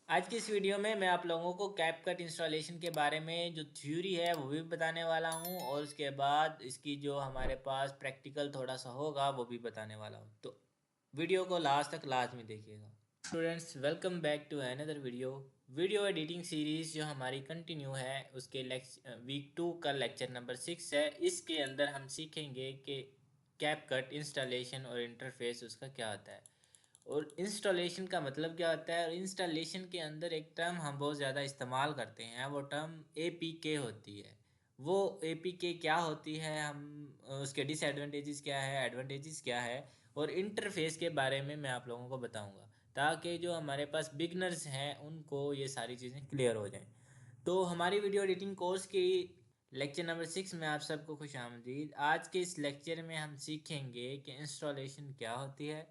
आज की इस वीडियो में मैं आप लोगों को कैपकट इंस्टॉलेशन के बारे में जो थ्योरी है वो भी बताने वाला हूँ और उसके बाद इसकी जो हमारे पास प्रैक्टिकल थोड़ा सा होगा वो भी बताने वाला हूँ। तो वीडियो को लास्ट तक लाजमी देखिएगा। Students, welcome back to another video editing series जो हमारी कंटिन्यू है। उसके वीक 2 का लेक्चर नंबर 6 है। इसके अंदर हम सीखेंगे कि कैपकट इंस्टॉलेशन और इंटरफेस उसका क्या होता है और इंस्टॉलेशन का मतलब क्या होता है। और इंस्टॉलेशन के अंदर एक टर्म हम बहुत ज़्यादा इस्तेमाल करते हैं, वो टर्म APK होती है। वो APK क्या होती है, हम उसके डिसएडवांटेजेस क्या है, एडवांटेजेस क्या है, और इंटरफेस के बारे में मैं आप लोगों को बताऊंगा ताकि जो हमारे पास बिगनर्स हैं उनको ये सारी चीज़ें क्लियर हो जाएं। तो हमारी वीडियो एडिटिंग कोर्स की लेक्चर नंबर 6 में आप सबको खुश आमदीद। आज के इस लेक्चर में हम सीखेंगे कि इंस्टॉलेशन क्या होती है,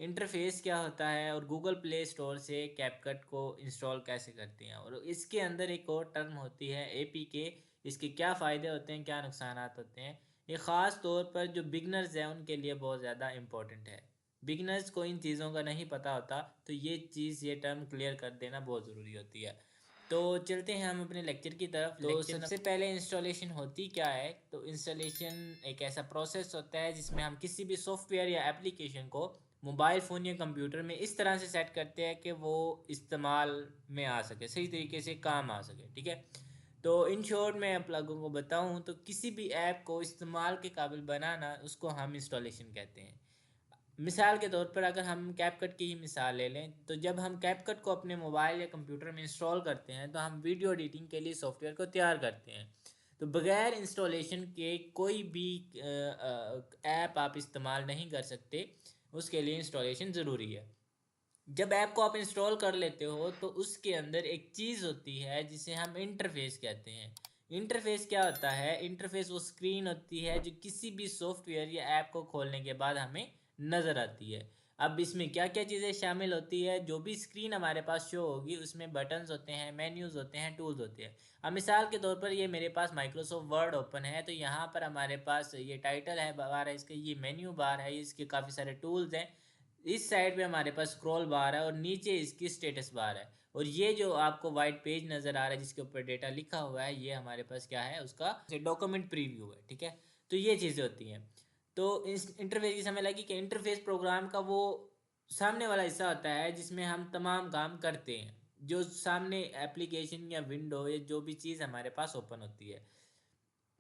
इंटरफेस क्या होता है, और गूगल प्ले स्टोर से कैपकट को इंस्टॉल कैसे करते हैं। और इसके अंदर एक और टर्म होती है APK। इसके क्या फ़ायदे होते हैं, क्या नुकसान होते हैं, ये ख़ास तौर पर जो बिगनर्स हैं उनके लिए बहुत ज़्यादा इंपॉर्टेंट है। बिगनर्स को इन चीज़ों का नहीं पता होता, तो ये टर्म क्लियर कर देना बहुत ज़रूरी होती है। तो चलते हैं हम अपने लेक्चर की तरफ। तो सबसे पहले इंस्टॉलेशन होती क्या है। तो इंस्टॉलेशन एक ऐसा प्रोसेस होता है जिसमें हम किसी भी सॉफ्टवेयर या एप्लीकेशन को मोबाइल फ़ोन या कंप्यूटर में इस तरह से सेट करते हैं कि वो इस्तेमाल में आ सके, सही तरीके से काम आ सके। ठीक है। तो इन शॉर्ट मैं आप लोगों को बताऊं तो किसी भी ऐप को इस्तेमाल के काबिल बनाना, उसको हम इंस्टॉलेशन कहते हैं। मिसाल के तौर पर अगर हम कैपकट की ही मिसाल ले लें, तो जब हम कैपकट को अपने मोबाइल या कंप्यूटर में इंस्टॉल करते हैं तो हम वीडियो एडिटिंग के लिए सॉफ्टवेयर को तैयार करते हैं। तो बगैर इंस्टॉलेशन के कोई भी ऐप आप इस्तेमाल नहीं कर सकते, उसके लिए इंस्टॉलेशन ज़रूरी है। जब ऐप को आप इंस्टॉल कर लेते हो तो उसके अंदर एक चीज़ होती है जिसे हम इंटरफेस कहते हैं। इंटरफेस क्या होता है? इंटरफेस वो स्क्रीन होती है जो किसी भी सॉफ्टवेयर या ऐप को खोलने के बाद हमें नज़र आती है। अब इसमें क्या क्या चीज़ें शामिल होती है, जो भी स्क्रीन हमारे पास शो होगी उसमें बटन्स होते हैं, मेन्यूज़ होते हैं, टूल्स होते हैं। अब मिसाल के तौर पर ये मेरे पास माइक्रोसॉफ्ट वर्ड ओपन है, तो यहाँ पर हमारे पास ये टाइटल है बार है इसका, ये मेन्यू बार है, इसके काफ़ी सारे टूल्स हैं। इस साइड पे हमारे पास स्क्रॉल बार है और नीचे इसकी स्टेटस बार है। और ये जो आपको वाइट पेज नज़र आ रहा है जिसके ऊपर डेटा लिखा हुआ है, ये हमारे पास क्या है, उसका डॉक्यूमेंट प्रीव्यू है। ठीक है। तो ये चीज़ें होती हैं। तो इस इंटरफेस की समय लगी कि इंटरफेस प्रोग्राम का वो सामने वाला हिस्सा होता है जिसमें हम तमाम काम करते हैं, जो सामने एप्लीकेशन या विंडो या जो भी चीज़ हमारे पास ओपन होती है।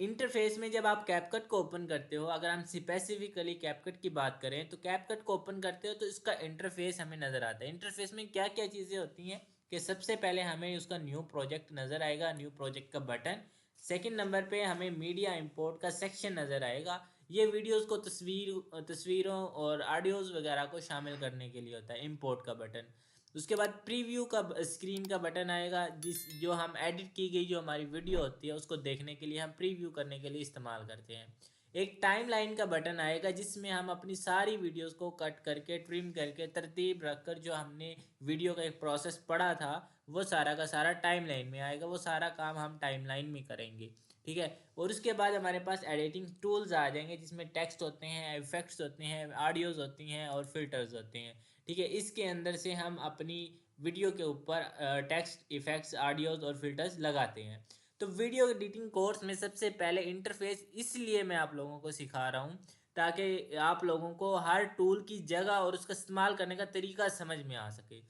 इंटरफेस में जब आप कैपकट को ओपन करते हो, अगर हम स्पेसिफिकली कैपकट की बात करें तो कैपकट को ओपन करते हो तो इसका इंटरफेस हमें नज़र आता है। इंटरफेस में क्या क्या चीज़ें होती हैं कि सबसे पहले हमें उसका न्यू प्रोजेक्ट नज़र आएगा, न्यू प्रोजेक्ट का बटन। सेकंड नंबर पे हमें मीडिया इंपोर्ट का सेक्शन नज़र आएगा। ये वीडियोस को तस्वीरों और ऑडियोज़ वगैरह को शामिल करने के लिए होता है, इंपोर्ट का बटन। उसके बाद प्रीव्यू का स्क्रीन का बटन आएगा, जिस जो हम एडिट की गई जो हमारी वीडियो होती है उसको देखने के लिए हम प्रीव्यू करने के लिए इस्तेमाल करते हैं। एक टाइमलाइन का बटन आएगा जिसमें हम अपनी सारी वीडियोस को कट करके, ट्रिम करके, तरतीब रखकर जो हमने वीडियो का एक प्रोसेस पढ़ा था वो सारा का सारा टाइमलाइन में आएगा। वो सारा काम हम टाइमलाइन में करेंगे। ठीक है। और उसके बाद हमारे पास एडिटिंग टूल्स आ जाएंगे जिसमें टेक्स्ट होते हैं, इफेक्ट्स होते हैं, ऑडियोज़ होती हैं और फिल्टर्स होते हैं। ठीक है। इसके अंदर से हम अपनी वीडियो के ऊपर टेक्स्ट, इफेक्ट्स, ऑडियोज़ और फिल्टर्स लगाते हैं। तो वीडियो एडिटिंग कोर्स में सबसे पहले इंटरफेस इसलिए मैं आप लोगों को सिखा रहा हूँ ताकि आप लोगों को हर टूल की जगह और उसका इस्तेमाल करने का तरीका समझ में आ सके,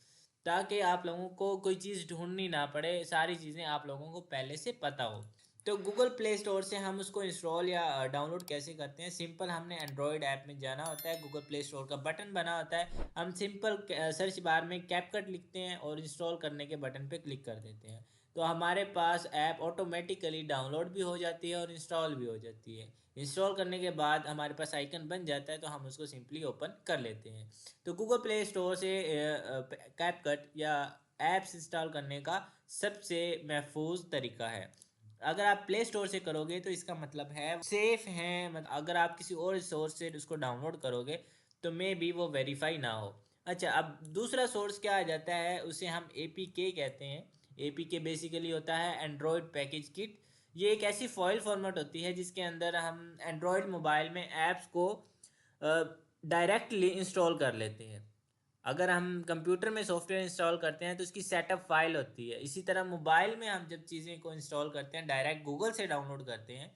ताकि आप लोगों को कोई चीज़ ढूंढनी ना पड़े, सारी चीज़ें आप लोगों को पहले से पता हो। तो गूगल प्ले स्टोर से हम उसको इंस्टॉल या डाउनलोड कैसे करते हैं? सिंपल, हमने एंड्रॉयड ऐप में जाना होता है, गूगल प्ले स्टोर का बटन बना होता है, हम सिंपल सर्च बार में कैपकट लिखते हैं और इंस्टॉल करने के बटन पे क्लिक कर देते हैं। तो हमारे पास ऐप ऑटोमेटिकली डाउनलोड भी हो जाती है और इंस्टॉल भी हो जाती है। इंस्टॉल करने के बाद हमारे पास आइकन बन जाता है तो हम उसको सिंपली ओपन कर लेते हैं। तो गूगल प्ले स्टोर से कैपकट या ऐप्स इंस्टॉल करने का सबसे महफूज तरीका है। अगर आप प्ले स्टोर से करोगे तो इसका मतलब है सेफ है, मतलब अगर आप किसी और सोर्स से उसको डाउनलोड करोगे तो मे बी वो वेरीफाई ना हो। अच्छा, अब दूसरा सोर्स क्या आ जाता है, उसे हम APK कहते हैं। APK बेसिकली होता है एंड्रॉयड पैकेज किट। ये एक ऐसी फाइल फॉर्मेट होती है जिसके अंदर हम एंड्रॉयड मोबाइल में ऐप्स को डायरेक्टली इंस्टॉल कर लेते हैं। अगर हम कंप्यूटर में सॉफ्टवेयर इंस्टॉल करते हैं तो उसकी सेटअप फाइल होती है। इसी तरह मोबाइल में हम जब चीज़ें को इंस्टॉल करते हैं डायरेक्ट गूगल से डाउनलोड करते हैं,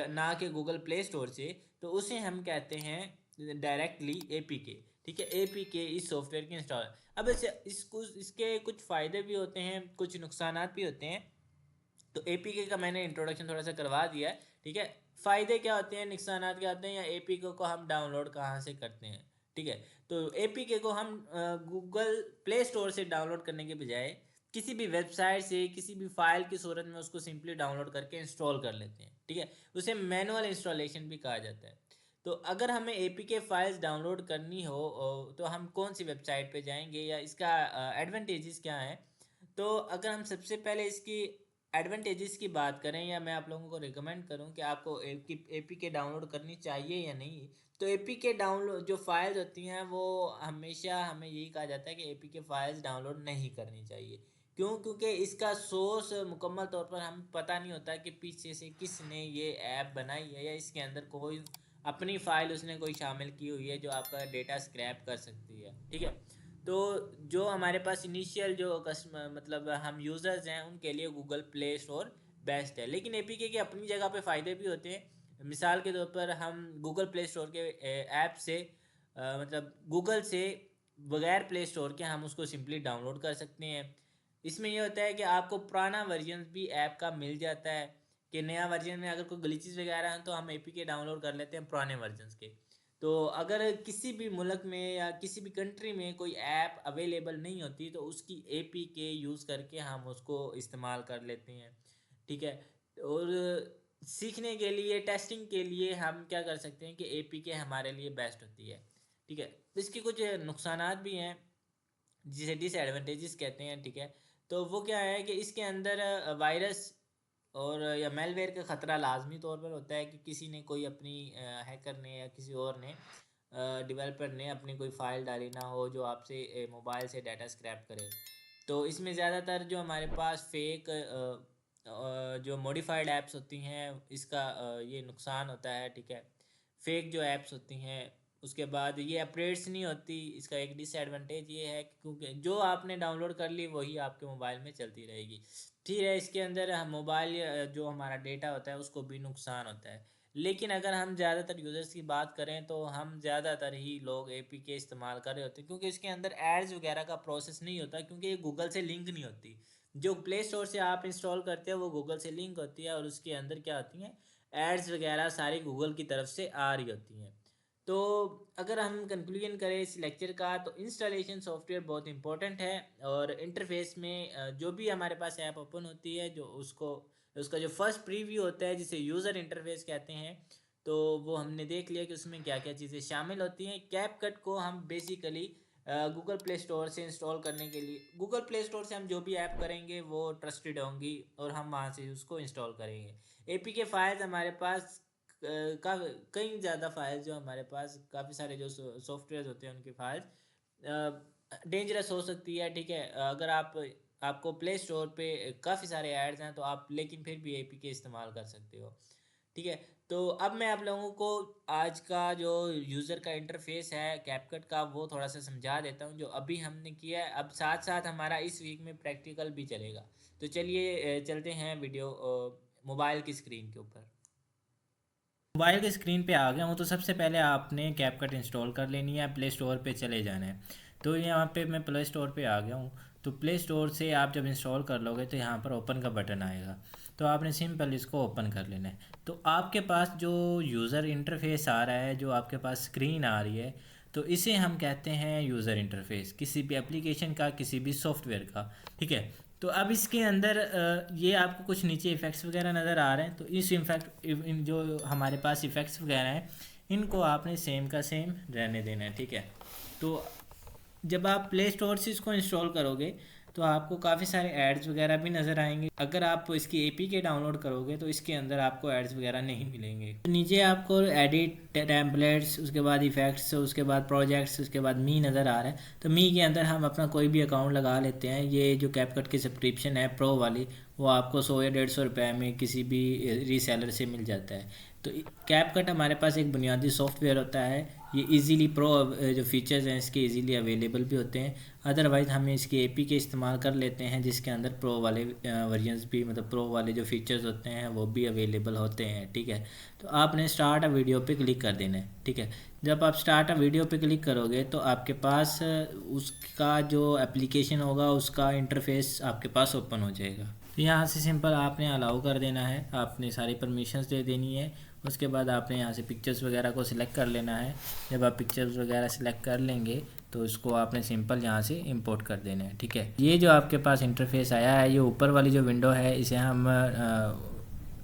ना कि गूगल प्ले स्टोर से, तो उसे हम कहते हैं डायरेक्टली एपीके। ठीक है, एपीके इस सॉफ्टवेयर की इंस्टॉल। अब इसके कुछ फ़ायदे भी होते हैं, कुछ नुकसानात भी होते हैं। तो एपीके का मैंने इंट्रोडक्शन थोड़ा सा करवा दिया है। ठीक है, फ़ायदे क्या होते हैं, नुकसानात क्या होते हैं, या एपीके को हम डाउनलोड कहाँ से करते हैं। ठीक है, तो एपीके को हम गूगल प्ले स्टोर से डाउनलोड करने के बजाय किसी भी वेबसाइट से किसी भी फाइल की सूरत में उसको सिंपली डाउनलोड करके इंस्टॉल कर लेते हैं। ठीक है, उसे मैनुअल इंस्टॉलेशन भी कहा जाता है। तो अगर हमें एपीके फाइल्स डाउनलोड करनी हो तो हम कौन सी वेबसाइट पे जाएंगे, या इसका एडवांटेजेस क्या हैं। तो अगर हम सबसे पहले इसकी एडवांटेजेस की बात करें, या मैं आप लोगों को रिकमेंड करूं कि आपको एपीके डाउनलोड करनी चाहिए या नहीं, तो एपीके डाउनलोड जो फाइल्स होती हैं वो हमेशा हमें यही कहा जाता है कि एपीके फाइल्स डाउनलोड नहीं करनी चाहिए। क्यों? क्योंकि इसका सोर्स मुकम्मल तौर पर हमें पता नहीं होता कि पीछे से किसने ये ऐप बनाई है, या इसके अंदर कोई अपनी फ़ाइल उसने कोई शामिल की हुई है जो आपका डेटा स्क्रैप कर सकती है। ठीक है, तो जो हमारे पास इनिशियल जो कस्टमर मतलब हम यूज़र्स हैं उनके लिए गूगल प्ले स्टोर बेस्ट है। लेकिन एपीके के अपनी जगह पे फ़ायदे भी होते हैं। मिसाल के तौर पर हम गूगल प्ले स्टोर के ऐप से मतलब गूगल से बगैर प्ले स्टोर के हम उसको सिंपली डाउनलोड कर सकते हैं। इसमें ये होता है कि आपको पुराना वर्जन भी ऐप का मिल जाता है, कि नया वर्जन में अगर कोई ग्लिचेस वगैरह हैं तो हम एपीके डाउनलोड कर लेते हैं पुराने वर्जन के। तो अगर किसी भी मुल्क में या किसी भी कंट्री में कोई ऐप अवेलेबल नहीं होती तो उसकी एपीके यूज़ करके हम उसको इस्तेमाल कर लेते हैं। ठीक है, और सीखने के लिए, टेस्टिंग के लिए हम क्या कर सकते हैं कि एपीके हमारे लिए बेस्ट होती है। ठीक है, तो इसके कुछ नुकसानात भी हैं जिसे डिसएडवांटेजेस कहते हैं। ठीक है, तो वो क्या है कि इसके अंदर वायरस और या मेलवेयर का ख़तरा लाजमी तौर पर होता है कि किसी ने कोई अपनी हैकर ने या किसी और ने डेवलपर ने अपनी कोई फ़ाइल डाली ना हो जो आपसे मोबाइल से डाटा स्क्रैप करे। तो इसमें ज़्यादातर जो हमारे पास फेक जो मॉडिफाइड ऐप्स होती हैं इसका ये नुकसान होता है। ठीक है, फेक जो ऐप्स होती हैं उसके बाद ये अपडेट्स नहीं होती। इसका एक डिसएडवांटेज ये है कि क्योंकि जो आपने डाउनलोड कर ली वही आपके मोबाइल में चलती रहेगी। ठीक है, इसके अंदर हम मोबाइल जो हमारा डेटा होता है उसको भी नुकसान होता है। लेकिन अगर हम ज़्यादातर यूज़र्स की बात करें तो हम ज़्यादातर ही लोग एपीके इस्तेमाल कर रहे होते हैं, क्योंकि इसके अंदर एड्स वगैरह का प्रोसेस नहीं होता, क्योंकि ये गूगल से लिंक नहीं होती। जो प्ले स्टोर से आप इंस्टॉल करते हैं वो गूगल से लिंक होती है, और उसके अंदर क्या होती हैं, एड्स वगैरह सारी गूगल की तरफ से आ रही होती हैं। तो अगर हम कंक्लूजन करें इस लेक्चर का, तो इंस्टॉलेशन सॉफ्टवेयर बहुत इंपॉर्टेंट है, और इंटरफेस में जो भी हमारे पास ऐप ओपन होती है जो उसका जो फर्स्ट प्रीव्यू होता है जिसे यूज़र इंटरफेस कहते हैं, तो वो हमने देख लिया कि उसमें क्या क्या चीज़ें शामिल होती हैं। कैपकट को हम बेसिकली गूगल प्ले स्टोर से इंस्टॉल करने के लिए, गूगल प्ले स्टोर से हम जो भी ऐप करेंगे वो ट्रस्टेड होंगी और हम वहाँ से उसको इंस्टॉल करेंगे। एपीके फाइल्स हमारे पास का कई ज़्यादा फाइल्स जो हमारे पास काफ़ी सारे जो सॉफ्टवेयर होते हैं उनकी फाइल्स डेंजरस हो सकती है। ठीक है, अगर आपको प्ले स्टोर पे काफ़ी सारे ऐड्स हैं तो आप लेकिन फिर भी एपीके इस्तेमाल कर सकते हो। ठीक है, तो अब मैं आप लोगों को आज का जो यूज़र का इंटरफेस है कैपकट का वो थोड़ा सा समझा देता हूँ जो अभी हमने किया है। अब साथ साथ हमारा इस वीक में प्रैक्टिकल भी चलेगा। तो चलिए चलते हैं वीडियो मोबाइल की स्क्रीन के ऊपर। मोबाइल की स्क्रीन पे आ गया हूँ, तो सबसे पहले आपने कैपकट इंस्टॉल कर लेनी है, प्ले स्टोर पे चले जाना है। तो यहाँ पे मैं प्ले स्टोर पे आ गया हूँ। तो प्ले स्टोर से आप जब इंस्टॉल कर लोगे तो यहाँ पर ओपन का बटन आएगा, तो आपने सिंपल इसको ओपन कर लेना है। तो आपके पास जो यूज़र इंटरफेस आ रहा है, जो आपके पास स्क्रीन आ रही है, तो इसे हम कहते हैं यूज़र इंटरफेस, किसी भी एप्लीकेशन का, किसी भी सॉफ्टवेयर का। ठीक है, तो अब इसके अंदर ये आपको कुछ नीचे इफ़ेक्ट्स वगैरह नज़र आ रहे हैं, तो इस जो हमारे पास इफ़ेक्ट्स वगैरह हैं इनको आपने सेम का सेम रहने देना है। ठीक है, तो जब आप प्ले स्टोर से इसको इंस्टॉल करोगे तो आपको काफ़ी सारे एड्स वगैरह भी नज़र आएंगे। अगर आप इसकी एपीके डाउनलोड करोगे तो इसके अंदर आपको एड्स वगैरह नहीं मिलेंगे। तो नीचे आपको एडिट टेम्पलेट्स, उसके बाद इफ़ेक्ट्स, उसके बाद प्रोजेक्ट्स, उसके बाद मी नज़र आ रहा है। तो मी के अंदर हम अपना कोई भी अकाउंट लगा लेते हैं। ये जो कैपकट की सब्सक्रिप्शन है प्रो वाली, वो आपको 100 या 150 रुपये में किसी भी रीसेलर से मिल जाता है। तो कैपकट हमारे पास एक बुनियादी सॉफ्टवेयर होता है ये इजीली प्रो जो फीचर्स हैं इसके इजीली अवेलेबल भी होते हैं। अदरवाइज़ हम इसके एपी के इस्तेमाल कर लेते हैं जिसके अंदर प्रो वाले वर्जन्स भी, मतलब प्रो वाले जो फीचर्स होते हैं वो भी अवेलेबल होते हैं। ठीक है, तो आपने स्टार्ट अ वीडियो पे क्लिक कर देना है। ठीक है, जब आप स्टार्ट अ वीडियो पे क्लिक करोगे तो आपके पास उसका जो एप्लीकेशन होगा उसका इंटरफेस आपके पास ओपन हो जाएगा। तो यहाँ से सिंपल आपने अलाउ कर देना है, आपने सारी परमिशंस दे देनी है। उसके बाद आपने यहाँ से पिक्चर्स वगैरह को सिलेक्ट कर लेना है। जब आप पिक्चर्स वगैरह सिलेक्ट कर लेंगे तो इसको आपने सिंपल यहाँ से इंपोर्ट कर देना है। ठीक है, ये जो आपके पास इंटरफेस आया है, ये ऊपर वाली जो विंडो है इसे हम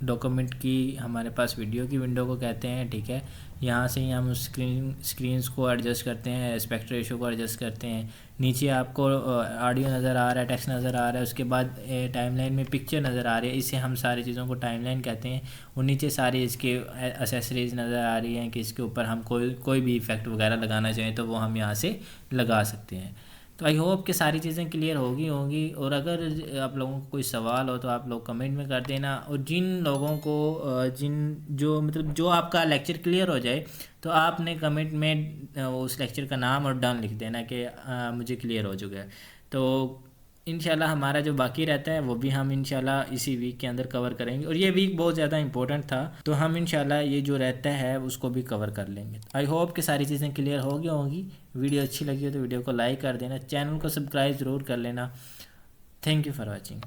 डॉक्यूमेंट की, हमारे पास वीडियो की विंडो को कहते हैं। ठीक है, यहाँ से ही हम स्क्रीन्स को एडजस्ट करते हैं, एस्पेक्ट रेशो को एडजस्ट करते हैं। नीचे आपको ऑडियो नज़र आ रहा है, टेक्स्ट नज़र आ रहा है, उसके बाद टाइमलाइन में पिक्चर नज़र आ रही है, इससे हम सारी चीज़ों को टाइमलाइन कहते हैं। और नीचे सारी इसके एसेसरीज़ नज़र आ रही हैं कि इसके ऊपर हम कोई भी इफ़ेक्ट वगैरह लगाना चाहें तो वो हम यहाँ से लगा सकते हैं। तो आई होप कि सारी चीज़ें क्लियर होगी। और अगर आप लोगों को कोई सवाल हो तो आप लोग कमेंट में कर देना। और जिन लोगों को जो आपका लेक्चर क्लियर हो जाए तो आपने कमेंट में उस लेक्चर का नाम और डन लिख देना कि मुझे क्लियर हो चुका है। तो इंशाल्लाह हमारा जो बाकी रहता है वो भी हम इंशाल्लाह इसी वीक के अंदर कवर करेंगे। और ये वीक बहुत ज़्यादा इंपॉर्टेंट था तो हम इंशाल्लाह ये जो रहता है उसको भी कवर कर लेंगे। आई होप कि सारी चीज़ें क्लियर होंगी। वीडियो अच्छी लगी हो तो वीडियो को लाइक कर देना, चैनल को सब्सक्राइब ज़रूर कर लेना। Thank you for watching.